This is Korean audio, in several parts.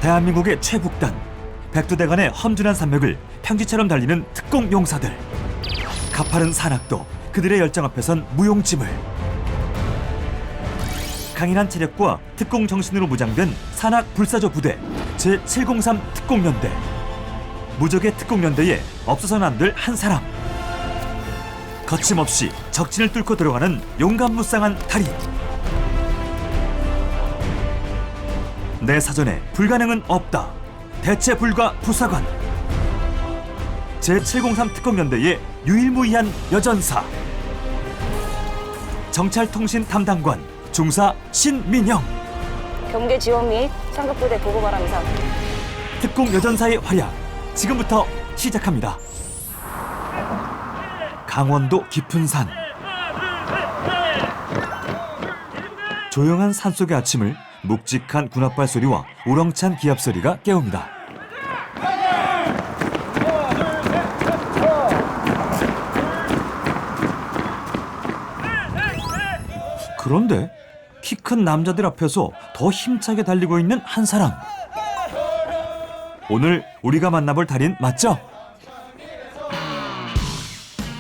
대한민국의 최북단, 백두대간의 험준한 산맥을 평지처럼 달리는 특공 용사들. 가파른 산악도 그들의 열정 앞에선 무용지물. 강인한 체력과 특공 정신으로 무장된 산악 불사조 부대 제703 특공연대. 무적의 특공연대에 없어서는 안 될 한 사람. 거침없이 적진을 뚫고 들어가는 용감무쌍한 달인. 내 사전에 불가능은 없다. 대체 불가 부사관. 제703 특공연대의 유일무이한 여전사. 정찰통신 담당관 중사 신민영. 경계 지원 및 상급부대 보고 바랍니다. 특공 여전사의 활약 지금부터 시작합니다. 강원도 깊은 산. 조용한 산속의 아침을 묵직한 군합발 소리와 우렁찬 기합 소리가 깨웁니다. 그런데 키 큰 남자들 앞에서 더 힘차게 달리고 있는 한 사람. 오늘 우리가 만나볼 달인 맞죠?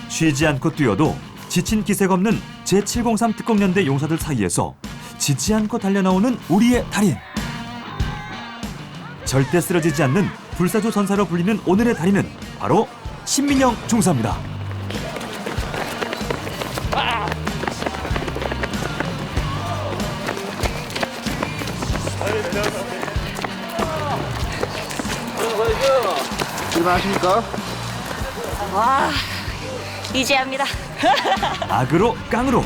쉬지 않고 뛰어도 지친 기색 없는 제703 특공연대 용사들 사이에서 지지 않고 달려나오는 우리의 달인. 절대 쓰러지지 않는 불사조 전사로 불리는 오늘의 달인은 바로 신민영 중사입니다. 일어나십니까? 와, 이제 합니다. 악으로 깡으로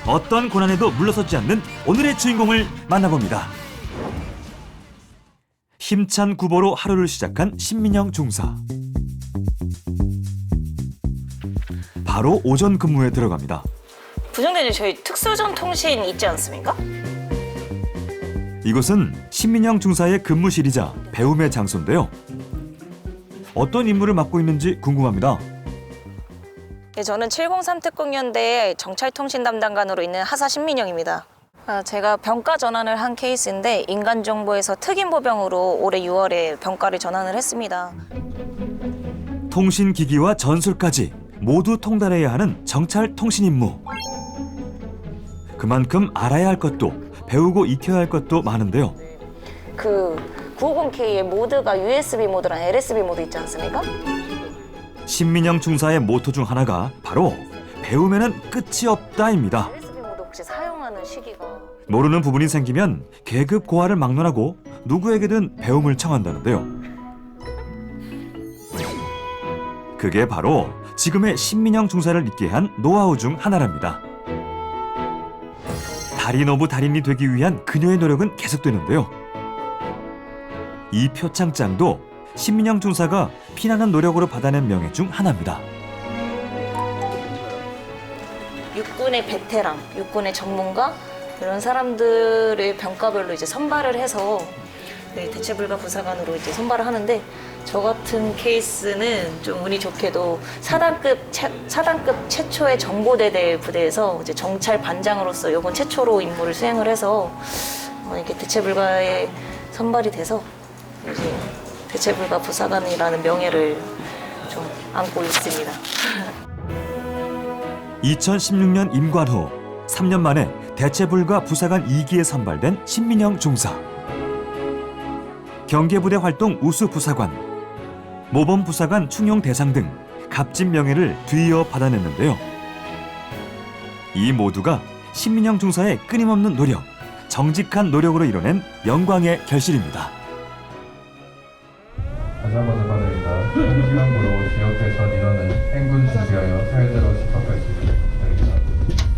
어떤 고난에도 물러서지 않는 오늘의 주인공을 만나봅니다. 힘찬 구보로 하루를 시작한 신민영 중사. 바로 오전 근무에 들어갑니다. 부장대님, 저희 특수전 통신 있지 않습니까? 이곳은 신민영 중사의 근무실이자 배움의 장소인데요. 어떤 임무를 맡고 있는지 궁금합니다. 네, 저는 703 특공연대의 정찰통신 담당관으로 있는 하사 신민영입니다. 제가 병가 전환을 한 케이스인데 인간정보에서 특임보병으로 올해 6월에 병가를 전환을 했습니다. 통신기기와 전술까지 모두 통달해야 하는 정찰 통신 임무. 그만큼 알아야 할 것도 배우고 익혀야 할 것도 많은데요. 그 950K의 모드가 USB 모드랑 LSB 모드 있지 않습니까? 신민영 중사의 모토 중 하나가 바로 배움에는 끝이 없다입니다. LSB 모드 혹시 사용하는 시기가 모르는 부분이 생기면 계급 고하를 막론하고 누구에게든 배움을 청한다는데요. 그게 바로 지금의 신민영 중사를 있게 한 노하우 중 하나랍니다. 달인 오브 달인이 되기 위한 그녀의 노력은 계속되는데요. 이 표창장도 신민영 중사가 피나는 노력으로 받아낸 명예 중 하나입니다. 육군의 베테랑, 육군의 전문가 이런 사람들을 병가별로 이제 선발을 해서 대체불가 부사관으로 이제 선발을 하는데 저 같은 케이스는 좀 운이 좋게도 사단급 최초의 정보대대 부대에서 이제 정찰 반장으로서 이번 최초로 임무를 수행을 해서 이렇게 대체불가에 선발이 돼서 이제 대체불가 부사관이라는 명예를 좀 안고 있습니다. 2016년 임관 후 3년 만에 대체불가 부사관 2기에 선발된 신민영 중사. 경계부대 활동 우수 부사관, 모범 부사관 충용 대상 등 값진 명예를 뒤이어 받아냈는데요. 이 모두가 신민영 중사의 끊임없는 노력, 정직한 노력으로 이뤄낸 영광의 결실입니다. 다시 한번 축하드립니다. 현시간부로 지역대 전 인원은 행군 준비하여 사회대로 집합할 수 있도록 부탁드립니다.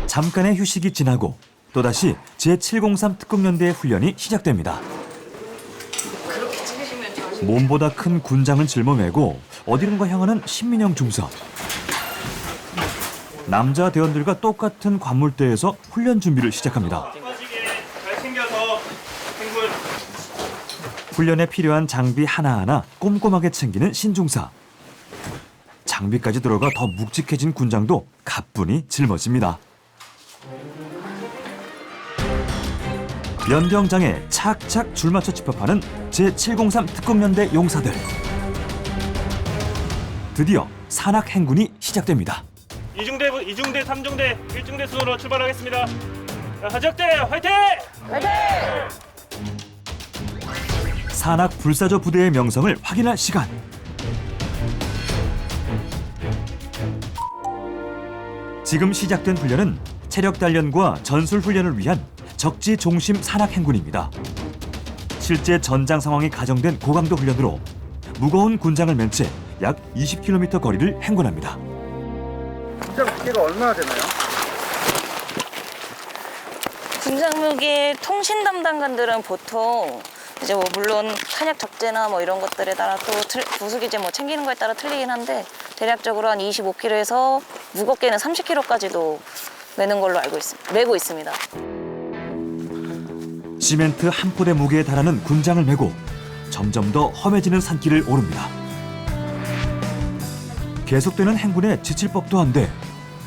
잠깐의 휴식이 지나고 또다시 제703 특공연대의 훈련이 시작됩니다. 몸보다 큰 군장을 짊어매고 어디론가 향하는 신민영 중사. 남자 대원들과 똑같은 관물대에서 훈련 준비를 시작합니다. 훈련에 필요한 장비 하나하나 꼼꼼하게 챙기는 신중사. 장비까지 들어가 더 묵직해진 군장도 가뿐히 짊어집니다. 연병장에 착착 줄 맞춰 집합하는 제703 특공연대 용사들. 드디어 산악 행군이 시작됩니다. 2중대, 3중대, 1중대 순으로 출발하겠습니다. 하적대 화이팅! 산악 불사조 부대의 명성을 확인할 시간. 지금 시작된 훈련은 체력 단련과 전술 훈련을 위한 적지 중심 산악 행군입니다. 실제 전장 상황이 가정된 고강도 훈련으로 무거운 군장을 맨 채 약 20km 거리를 행군합니다. 군장 무게가 얼마나 되나요? 군장 무게 통신 담당관들은 보통 이제 뭐 물론 탄약 적재나 뭐 이런 것들에 따라 또 부수기제 뭐 챙기는 거에 따라 틀리긴 한데 대략적으로 한 25kg에서 무겁게는 30kg까지도 매는 걸로 메고 있습니다. 시멘트 한 포대 무게에 달하는 군장을 메고 점점 더 험해지는 산길을 오릅니다. 계속되는 행군에 지칠 법도 한데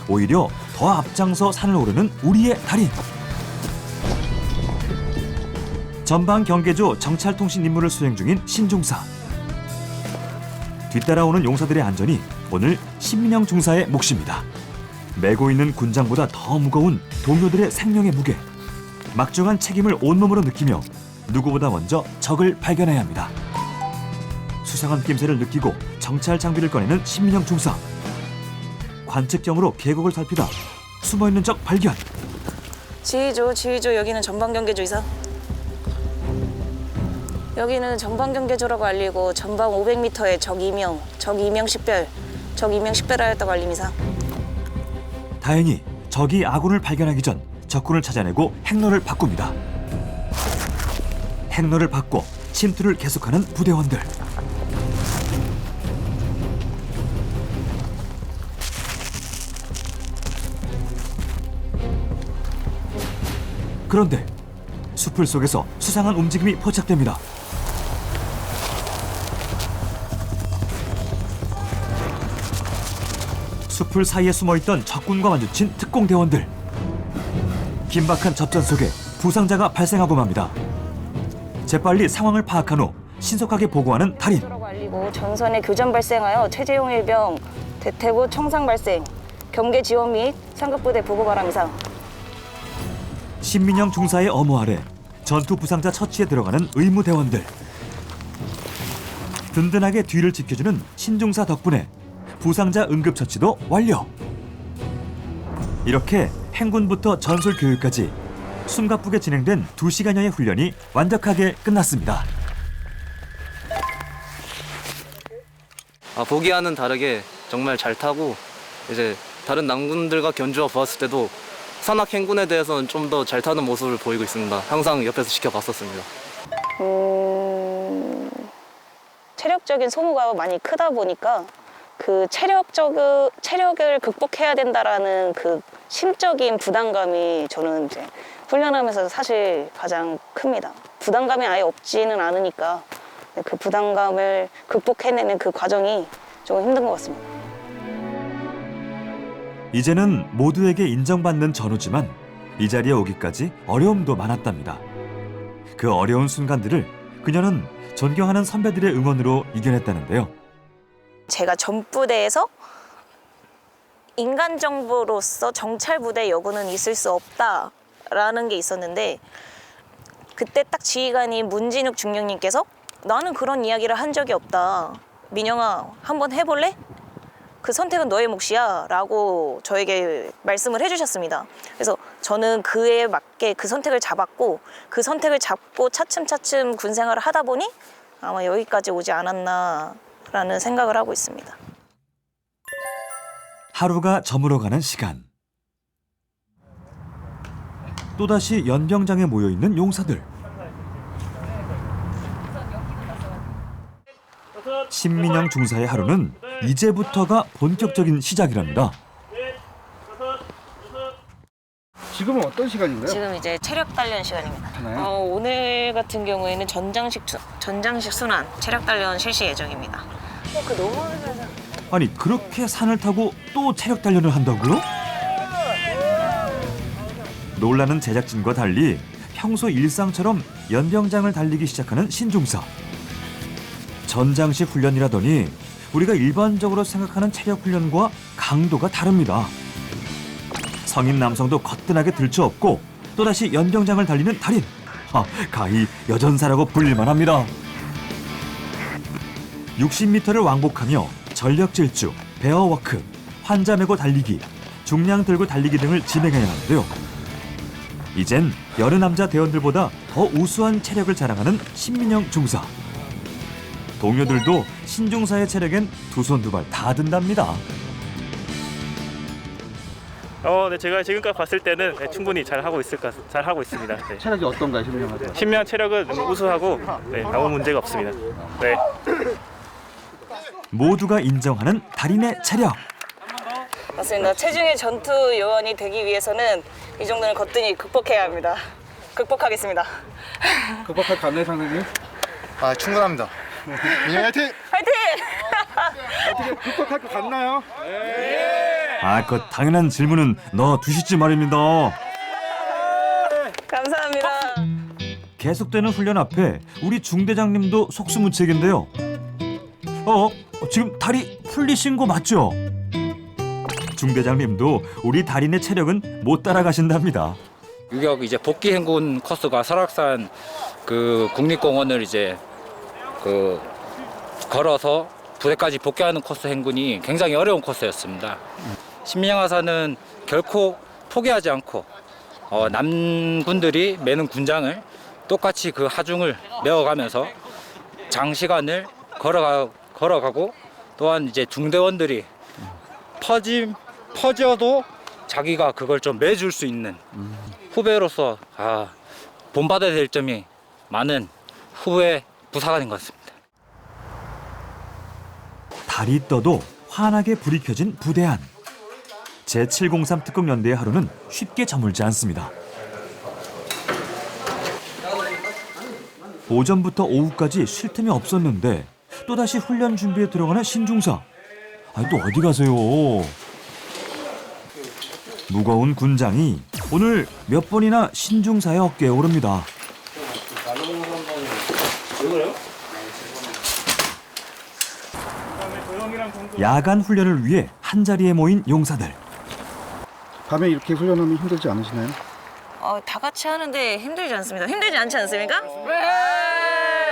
오히려 더 앞장서 산을 오르는 우리의 달인. 전방 경계조 정찰통신 임무를 수행 중인 신중사. 뒤따라오는 용사들의 안전이 오늘 신민영 중사의 몫입니다. 메고 있는 군장보다 더 무거운 동료들의 생명의 무게. 막중한 책임을 온몸으로 느끼며 누구보다 먼저 적을 발견해야 합니다. 수상한 낌새를 느끼고 정찰 장비를 꺼내는 신민영 중사. 관측경으로 계곡을 살피다 숨어있는 적 발견. 지휘조 여기는 전방 경계조 이상. 여기는 전방 경계조라고 알리고 전방 500m에 적 이명 식별하였다고 알림 이상. 다행히 적이 아군을 발견하기 전 적군을 찾아내고 행로를 바꿉니다. 행로를 바꿔 침투를 계속하는 부대원들. 그런데 숲을 속에서 수상한 움직임이 포착됩니다. 숲을 사이에 숨어있던 적군과 마주친 특공대원들. 긴박한 접전 속에 부상자가 발생하고 맙니다. 재빨리 상황을 파악한 후 신속하게 보고하는 달인. 라고 알리고 전선에 교전 발생하여 최재용 일병 대퇴부 청상 발생. 경계 지원 및 상급부대 보고 바람 이상. 신민영 중사의 엄호 아래 전투 부상자 처치에 들어가는 의무대원들. 든든하게 뒤를 지켜주는 신중사 덕분에 부상자 응급처치도 완료. 이렇게 행군부터 전술 교육까지 숨가쁘게 진행된 2시간여의 훈련이 완벽하게 끝났습니다. 보기와는 다르게 정말 잘 타고 이제 다른 남군들과 견주어 보았을 때도 산악 행군에 대해서는 좀 더 잘 타는 모습을 보이고 있습니다. 항상 옆에서 지켜봤었습니다. 체력적인 소모가 많이 크다 보니까 그 체력을 극복해야 된다라는 그 심적인 부담감이 저는 이제 훈련하면서 사실 가장 큽니다. 부담감이 아예 없지는 않으니까 그 부담감을 극복해내는 그 과정이 조금 힘든 것 같습니다. 이제는 모두에게 인정받는 전우지만 이 자리에 오기까지 어려움도 많았답니다. 그 어려운 순간들을 그녀는 존경하는 선배들의 응원으로 이겨냈다는데요. 제가 전부대에서 인간 정보로서 정찰 부대 여부는 있을 수 없다라는 게 있었는데 그때 딱 지휘관인 문진욱 중령님께서 나는 그런 이야기를 한 적이 없다. 민영아, 한번 해볼래? 그 선택은 너의 몫이야 라고 저에게 말씀을 해주셨습니다. 그래서 저는 그에 맞게 그 선택을 잡았고 그 선택을 잡고 차츰차츰 군생활을 하다 보니 아마 여기까지 오지 않았나 라는 생각을 하고 있습니다. 하루가 저물어가는 시간. 또다시 연병장에 모여있는 용사들. 신민영 중사의 하루는 이제부터가 본격적인 시작이랍니다. 지금은 어떤 시간인가요? 지금 이제 체력 단련 시간입니다. 하나요? 오늘 같은 경우에는 전장식 순환 체력 단련 실시 예정입니다. 그 너무 아니 그렇게 산을 타고 또 체력 단련을 한다고요? 놀라는 제작진과 달리 평소 일상처럼 연병장을 달리기 시작하는 신중사. 전장식 훈련이라더니 우리가 일반적으로 생각하는 체력 훈련과 강도가 다릅니다. 성인 남성도 거뜬하게 들쳐업고 또다시 연병장을 달리는 달인. 가히 여전사라고 불릴만 합니다. 60m를 왕복하며 전력 질주, 베어워크, 환자 메고 달리기, 중량 들고 달리기 등을 진행해야 하는데요. 이젠 여느 남자 대원들보다 더 우수한 체력을 자랑하는 신민영 중사. 동료들도 신중사의 체력엔 두 손 두 발 다 든답니다. 네, 제가 지금까지 봤을 때는 네, 충분히 잘 하고 있습니다. 네. 체력이 어떤가요, 신명하세요? 신명 체력은 우수하고 네, 아무 문제가 없습니다. 네. 모두가 인정하는 달인의 체력. 맞습니다. 체중의 전투 요원이 되기 위해서는 이 정도는 거뜬히 극복해야 합니다. 극복하겠습니다. 극복할 가능해요, 상대님? 아, 충분합니다. 민영 화이팅! 화이팅! 어떻게 극복할 것 같나요? 그 당연한 질문은 넣어두시지 말입니다. 감사합니다. 계속되는 훈련 앞에 우리 중대장님도 속수무책인데요. 지금 다리 풀리신 거 맞죠? 중대장님도 우리 달인의 체력은 못 따라가신답니다. 유격 이제 복귀 행군 코스가 설악산 그 국립공원을 이제 그 걸어서 부대까지 복귀하는 코스 행군이 굉장히 어려운 코스였습니다. 신민영하사는 결코 포기하지 않고 남군들이 매는 군장을 똑같이 그 하중을 메어가면서 장시간을 걸어가고 또한 이제 중대원들이 퍼져도 자기가 그걸 좀 매줄 수 있는 후배로서 본받아야 될 점이 많은 후배 부사관인 것 같습니다. 달이 떠도 환하게 불이 켜진 부대 안. 제703 특공연대의 하루는 쉽게 저물지 않습니다. 오전부터 오후까지 쉴 틈이 없었는데 또다시 훈련 준비에 들어가는 신중사. 또 어디 가세요? 무거운 군장이 오늘 몇 번이나 신중사의 어깨에 오릅니다. 야간 훈련을 위해 한자리에 모인 용사들. 밤에 이렇게 훈련하면 힘들지 않으시나요? 다 같이 하는데 힘들지 않습니다. 힘들지 않지 않습니까?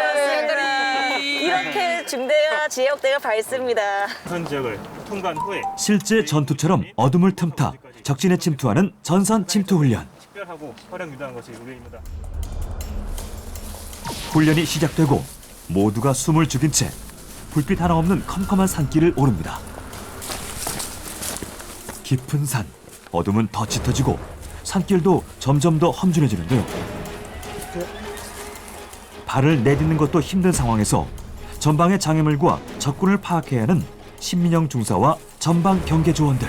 맞습니다. 이렇게 중대와 지역대가 밝습니다. 전 지역을 통과한 후에 실제 전투처럼 어둠을 틈타 적진에 침투하는 전선 침투 훈련. 식별하고 활용 유도하는 것이 우리입니다. 훈련이 시작되고 모두가 숨을 죽인 채 불빛 하나 없는 컴컴한 산길을 오릅니다. 깊은 산, 어둠은 더 짙어지고 산길도 점점 더 험준해지는데요. 발을 내딛는 것도 힘든 상황에서 전방의 장애물과 적군을 파악해야 하는 신민영 중사와 전방 경계 조원들.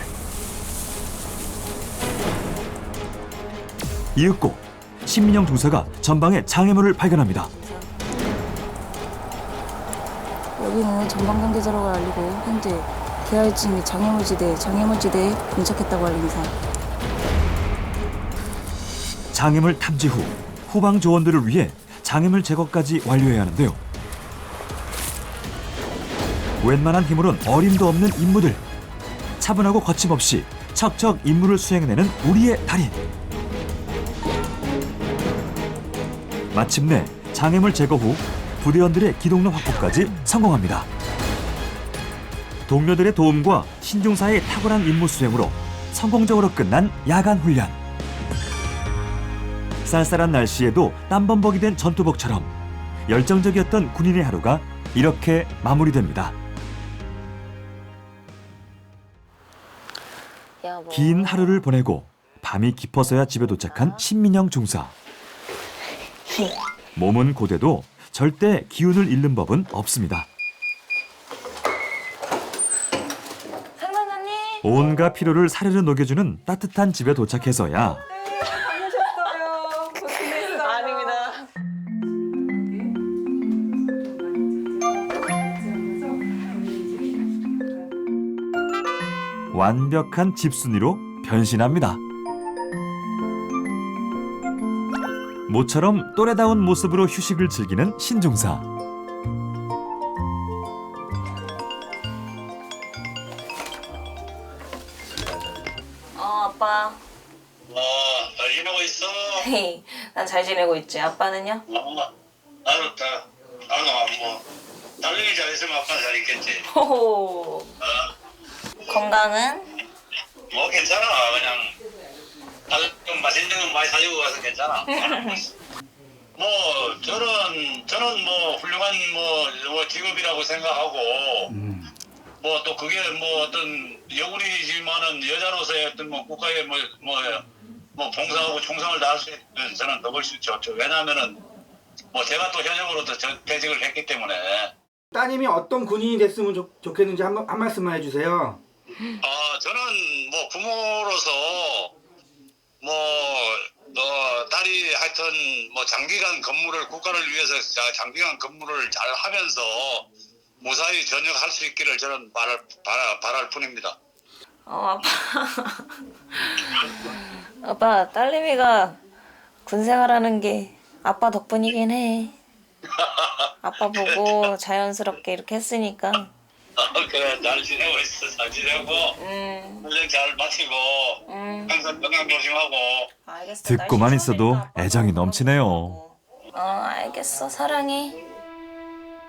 이윽고 신민영 중사가 전방에 장애물을 발견합니다. 여기는 전방 경계자라고 알리고 현재 계알지 및 장애물지대에 봉착했다고 알립니다. 장애물 탐지 후 후방 조원들을 위해 장애물 제거까지 완료해야 하는데요. 웬만한 힘으론 어림도 없는 임무들. 차분하고 거침없이 척척 임무를 수행해내는 우리의 달인. 마침내 장애물 제거 후 부대원들의 기동로 확보까지 성공합니다. 동료들의 도움과 신중사의 탁월한 임무 수행으로 성공적으로 끝난 야간 훈련. 쌀쌀한 날씨에도 땀범벅이 된 전투복처럼 열정적이었던 군인의 하루가 이렇게 마무리됩니다. 긴 하루를 보내고 밤이 깊어서야 집에 도착한 신민영 중사. 몸은 고돼도 절대 기운을 잃는 법은 없습니다. 상관장님. 온갖 피로를 사르르 녹여주는 따뜻한 집에 도착해서야 아닙니다. 완벽한 집순이로 변신합니다. 모처럼 또래다운 모습으로 휴식을 즐기는 신중사. 아빠. 잘 지내고 있어? 난 잘 지내고 있지. 아빠는요? 나도 딸내미 잘 있으면 아빠는 잘 있겠지. 호호. 건강은? 뭐 괜찮아. 그냥 좀 맛있는 건 많이 사주고 가서 괜찮아. 뭐 저는 뭐 훌륭한 뭐 직업이라고 생각하고 뭐 또 그게 뭐 어떤 여군이지만은 여자로서의 어떤 뭐 국가에 뭐 봉사하고 충성을 다할 수 있는 저는 더 훨씬 좋죠. 왜냐하면은 뭐 제가 또 현역으로도 퇴직을 했기 때문에. 따님이 어떤 군인이 됐으면 좋겠는지 한 말씀만 해주세요. 저는 뭐 부모로서 딸이 하여튼 뭐 장기간 근무를 국가를 위해서 장기간 근무를 잘 하면서 무사히 전역할 수 있기를 저는 바랄 뿐입니다. 아빠. 아빠, 딸내미가 군생활하는 게 아빠 덕분이긴 해. 아빠 보고 자연스럽게 이렇게 했으니까. 그래, 잘 지내고 있어. 잘 지내고 훈련 잘 마치고 항상 건강 조심하고. 알겠어. 듣고만 있어도 애정이 넘치네요. 알겠어. 사랑해.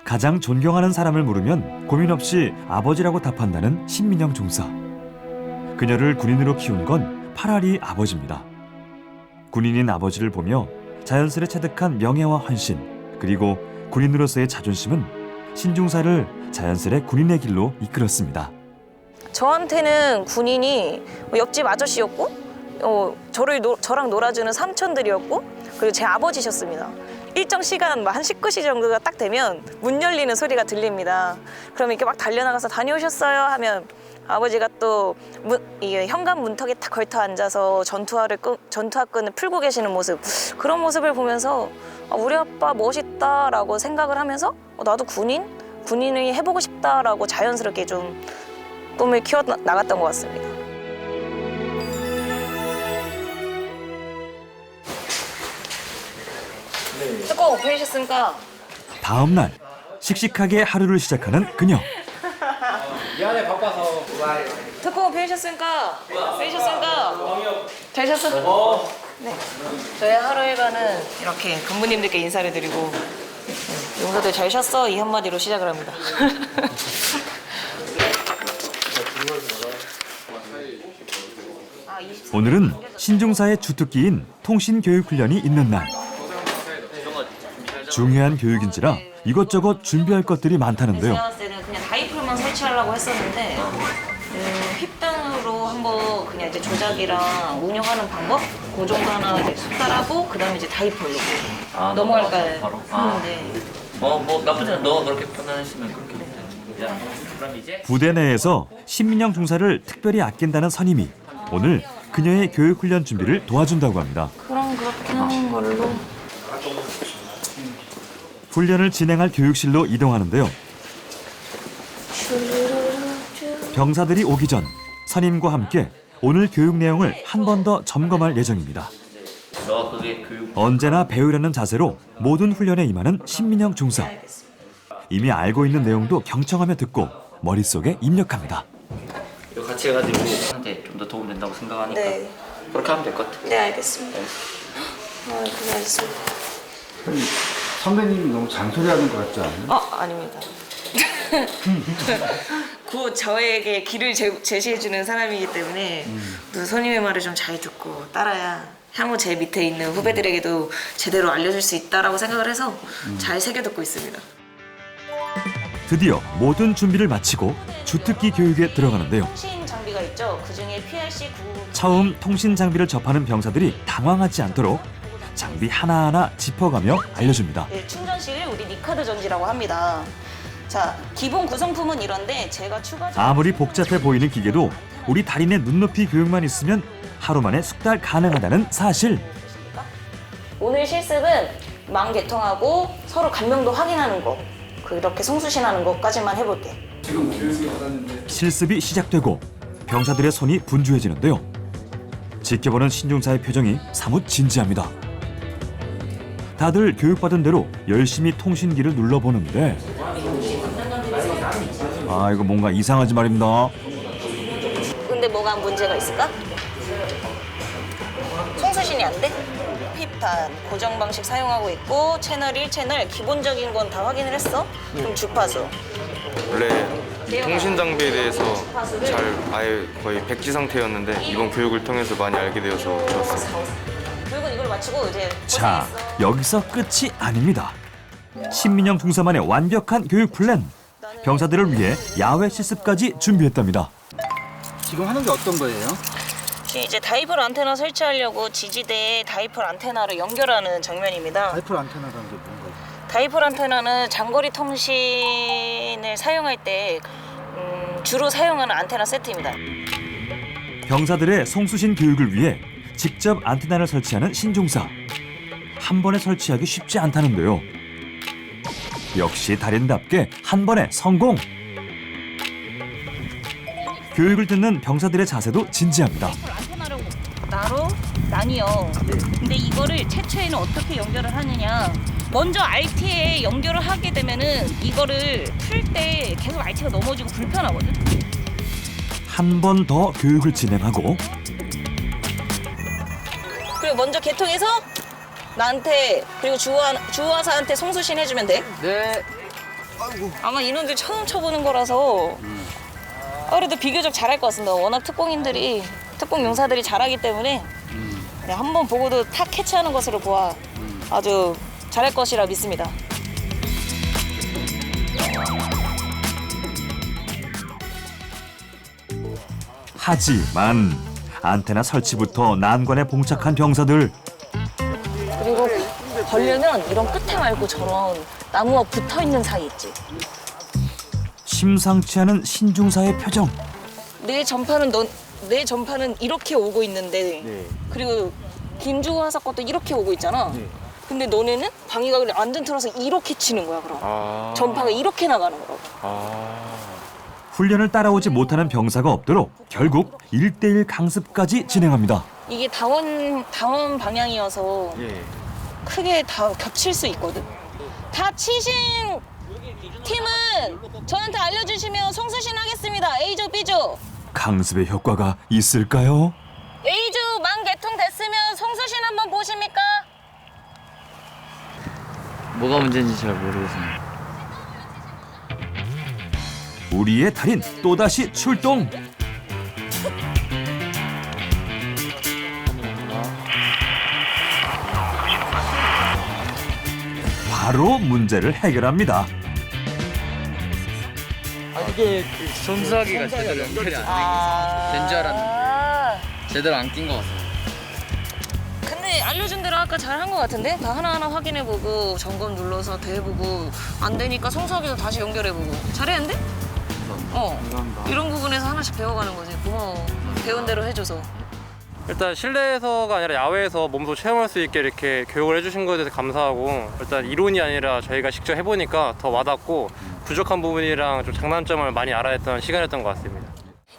가장 존경하는 사람을 물으면 고민 없이 아버지라고 답한다는 신민영 중사. 그녀를 군인으로 키운 건 파라리 아버지입니다. 군인인 아버지를 보며 자연스레 체득한 명예와 헌신, 그리고 군인으로서의 자존심은 신중사를 자연스레 군인의 길로 이끌었습니다. 저한테는 군인이 옆집 아저씨였고 저랑 놀아주는 삼촌들이었고 그리고 제 아버지셨습니다. 일정 시간 한 19시 정도가 딱 되면 문 열리는 소리가 들립니다. 그럼 이렇게 막 달려나가서 다녀오셨어요 하면 아버지가 또 이게 현관 문턱에 딱 걸터 앉아서 전투화끈을 풀고 계시는 모습, 그런 모습을 보면서 우리 아빠 멋있다라고 생각을 하면서 나도 군인을 해보고 싶다라고 자연스럽게 좀 꿈을 키워 나갔던 것 같습니다. 뚜껑 펴주셨습니까? 다음 날 씩씩하게 하루를 시작하는 그녀. 미안해 바빠서. 뚜껑 펴주셨습니까? 잘 셨어? 네. 저희 하루 일과는 이렇게 간부님들께 인사를 드리고 용사들 잘 쉬었어? 이 한마디로 시작을 합니다. 오늘은 신중사의 주특기인 통신교육훈련이 있는 날. 중요한 교육인지라 이것저것 준비할 것들이 많다는데요. 제가 봤을 때는 그냥 다이플만 설치하려고 했었는데 휘변으로 한번 그냥 이제 조작이랑 운영하는 방법 그 정도 하나 이제 숙달하고 그다음에 이제 다이플로 넘어갈까요? 바로? 네. 뭐 나쁘지 않아. 너가 그렇게 판단했으면 그렇게. 그럼 이제 부대 내에서 신민영 중사를 특별히 아낀다는 선임이 오늘 그녀의 교육훈련 준비를 도와준다고 합니다. 그럼 그렇게 하는 걸로. 훈련을 진행할 교육실로 이동하는데요. 병사들이 오기 전 선임과 함께 오늘 교육 내용을 한 번 더 점검할 예정입니다. 너 그게 교육 언제나 배우려는 자세로 모든 훈련에 임하는 신민영 중사. 이미 알고 있는 내용도 경청하며 듣고 머릿속에 입력합니다. 이거 같이 해가지고 한테 좀 더 도움 된다고 생각하니까 네. 그렇게 하면 될 것 같아. 네, 알겠습니다. 고생하셨습니다. 선배님이 너무 잔소리하는 것 같지 않아요? 아닙니다. 곧 저에게 길을 제시해주는 사람이기 때문에 선임의 말을 좀 잘 듣고 따라야 향후 제 밑에 있는 후배들에게도 제대로 알려줄 수 있다라고 생각을 해서 잘 새겨듣고 있습니다. 드디어 모든 준비를 마치고 주특기 교육에 들어가는데요. 통신 장비가 있죠. 그중에 PRC 9 처음 통신 장비를 접하는 병사들이 당황하지 않도록 장비 하나하나 짚어가며 알려줍니다. 네, 충전실을 우리 니카드 전지라고 합니다. 자, 기본 구성품은 이런데 제가 추가적으로 아무리 복잡해 보이는 기계도 우리 달인의 눈높이 교육만 있으면 하루 만에 숙달 가능하다는 사실. 오늘 실습은 망 개통하고 서로 감명도 확인하는 거, 그렇게 성수신하는 것까지만 해볼게. 실습이 시작되고 병사들의 손이 분주해지는데요. 지켜보는 신중사의 표정이 사뭇 진지합니다. 다들 교육받은 대로 열심히 통신기를 눌러보는데 아 이거 뭔가 이상하지 말입니다. 근데 뭐가 문제가 있을까? 송수신이 안 돼? 힙단 고정 방식 사용하고 있고 채널 1, 채널 기본적인 건 다 확인을 했어? 그럼 주파수. 원래 이 통신 장비에 대해서 잘 아예 거의 백지 상태였는데 이번 교육을 통해서 많이 알게 되어서 좋았습니다. 교육은 이걸 마치고 이제 자, 여기서 끝이 아닙니다. 신민영 중사만의 완벽한 교육 플랜. 병사들을 위해 야외 실습까지 준비했답니다. 지금 하는 게 어떤 거예요? 이제 다이폴 안테나 설치하려고 지지대에 다이폴 안테나를 연결하는 장면입니다. 다이폴 안테나라는 게 뭔가요? 다이폴 안테나는 장거리 통신을 사용할 때 주로 사용하는 안테나 세트입니다. 병사들의 송수신 교육을 위해 직접 안테나를 설치하는 신중사. 한 번에 설치하기 쉽지 않다는데요. 역시 달인답게 한 번에 성공! 교육을 듣는 병사들의 자세도 진지합니다. 안테나로 나로 나뉘어. 근데 이거를 최초에는 어떻게 연결을 하느냐. 먼저 RT에 연결을 하게 되면은 이거를 풀 때 계속 RT가 넘어지고 불편하거든. 한 번 더 교육을 진행하고 그리고 먼저 개통해서 나한테 그리고 주화사한테 송수신 해주면 돼. 네. 아마 인원들 처음 쳐보는 거라서 그래도 비교적 잘할 것 같습니다. 워낙 특공 용사들이 잘하기 때문에 한 번 보고도 탁 캐치하는 것으로 보아 아주 잘할 것이라 믿습니다. 하지만 안테나 설치부터 난관에 봉착한 병사들. 그리고 걸려면 이런 끝에 말고 저런 나무와 붙어있는 사이 있지. 심상치 않은 신중사의 표정. 내 전파는 이렇게 오고 있는데 그리고 김주화사 것도 이렇게 오고 있잖아. 근데 너네는 방위각을 완전 틀어서 이렇게 치는 거야. 그럼 전파가 이렇게 나가는 거라고. 훈련을 따라오지 못하는 병사가 없도록 결국 1대1 강습까지 진행합니다. 이게 다원 방향이어서 크게 다 겹칠 수 있거든. 다 치신 팀은 저한테 알려주시면 송수신 하겠습니다. A조, B조. 강습의 효과가 있을까요? A조 만 개통 됐으면 송수신 한번 보십니까? 뭐가 문제인지 잘 모르겠어요. 우리의 달인 또다시 출동! 바로 문제를 해결합니다. 이게 전수하기가 제대로 연결이 안 된 줄 알았는데 제대로 안 낀 것 같아요. 근데 알려준 대로 아까 잘한 것 같은데? 다 하나하나 확인해보고 점검 눌러서 대해보고 안 되니까 송수하기도 다시 연결해보고 잘했는데? 감사합니다. 이런 부분에서 하나씩 배워가는 거지. 고마워. 배운 대로 해줘서. 일단 실내에서가 아니라 야외에서 몸소 체험할 수 있게 이렇게 교육을 해주신 것에 대해서 감사하고 일단 이론이 아니라 저희가 직접 해보니까 더 와닿고 부족한 부분이랑 좀 장단점을 많이 알아냈던 시간이었던 것 같습니다.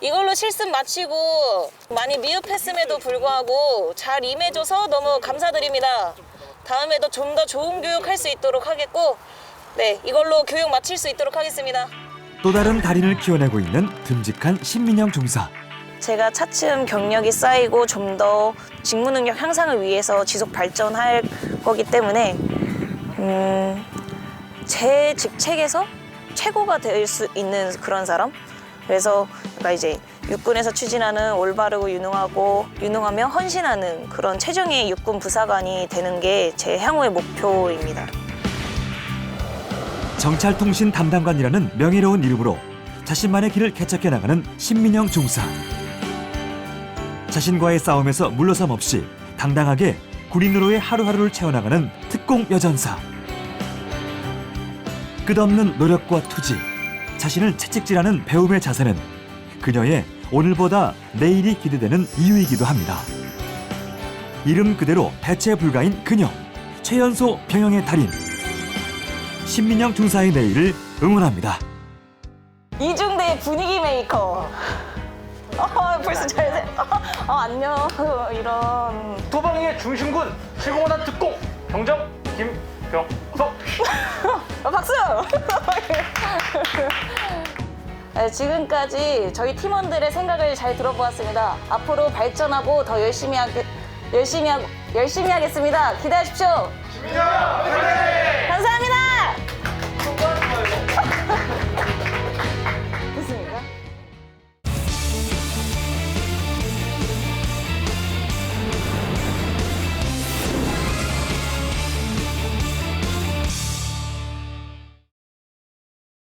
이걸로 실습 마치고 많이 미흡했음에도 불구하고 잘 임해줘서 너무 감사드립니다. 다음에도 좀 더 좋은 교육 할 수 있도록 하겠고 네, 이걸로 교육 마칠 수 있도록 하겠습니다. 또 다른 달인을 키워내고 있는 듬직한 신민영 중사. 제가 차츰 경력이 쌓이고 좀 더 직무 능력 향상을 위해서 지속 발전할 거기 때문에 제 직책에서 최고가 될 수 있는 그런 사람. 그래서 그러니까 이제 육군에서 추진하는 올바르고 유능하며 헌신하는 그런 최종의 육군 부사관이 되는 게 제 향후의 목표입니다. 정찰통신 담당관이라는 명예로운 이름으로 자신만의 길을 개척해 나가는 신민영 중사. 자신과의 싸움에서 물러섬 없이 당당하게 군인으로의 하루하루를 채워나가는 특공 여전사. 끝없는 노력과 투지, 자신을 채찍질하는 배움의 자세는 그녀의 오늘보다 내일이 기대되는 이유이기도 합니다. 이름 그대로 대체 불가인 그녀, 최연소 병영의 달인. 신민영 중사의 내일을 응원합니다. 이중대 분위기 메이커. 벌써 잘 안녕. 이런 도방의 중심군 705단 특공 병정 김병석. 박수! 네, 지금까지 저희 팀원들의 생각을 잘 들어보았습니다. 앞으로 발전하고 더 열심히 하겠습니다. 기대하십시오. 화이팅!